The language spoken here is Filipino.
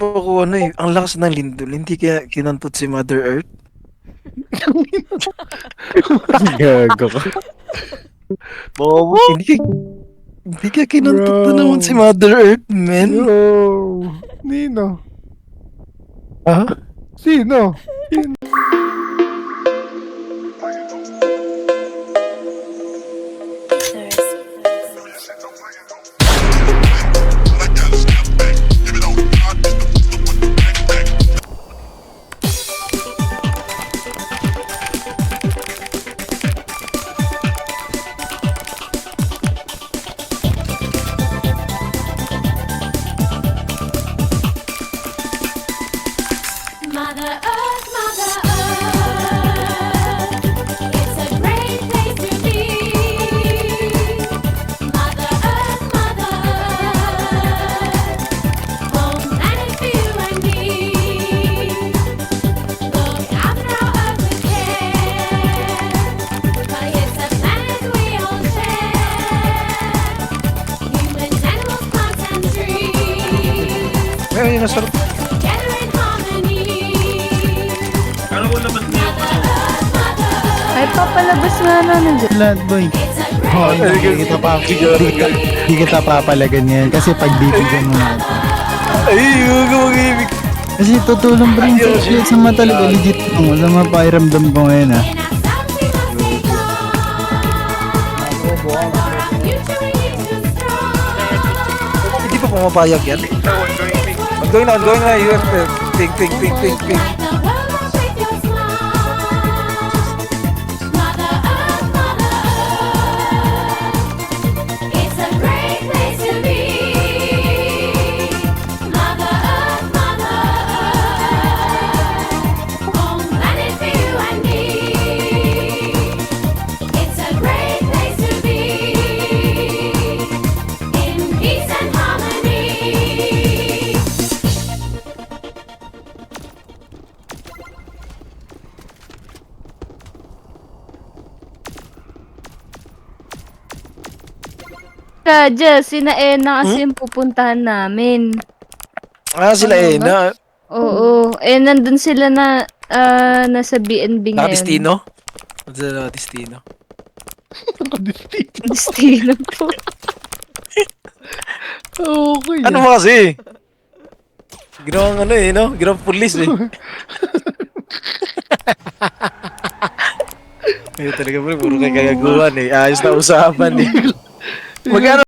ako ano eh, ang lakas ng lindol, hindi kaya kinantot si Mother Earth? Gago ka. Bobo! Hindi kaya kinantot na Bro. naman si Mother Earth, man. Yo! Nino? Ha? Sino? Mother Earth, it's a great place to be. Mother Earth, home planet for you and me. Look after our Earth with care, but it's a planet we all share. Humans, animals, plants and trees. Ay, nasarap. Together in harmony. Ay, papalabas nga na nandiyan. Lahat, boy. It's a Oh, great hindi kita pa, hindi kita papalagan yan kasi pagbibigyan mo natin. Ay, huwag ka mag-ibig. Kasi tutulong pa rin sa mga talaga legit mo. Sa mga pakiramdam ko ngayon ah. in our sounds we must stay calm. For our future we need to strong. Hindi pa pumapayag yan. Ongoing na, US. Ping. Light the world up with your smile. Mother Earth, it's a great place to be. Mother Earth, home planet for you and me. It's a great place to be. In peace and harmony. Radya, sina Ena kasi yung pupuntahan namin. Ah, sila Ano eh, ba? na, Oo. Nandun sila na nasa BNB ngayon. nakadestino? Ano sila nakadestino? Destino po. Okay. Ano mo kasi? Ginawang ano eh, no? Ginawang pulis eh. Ayun talaga bro, puro kay kagaguhan eh. Ayos na usapan eh. Magkano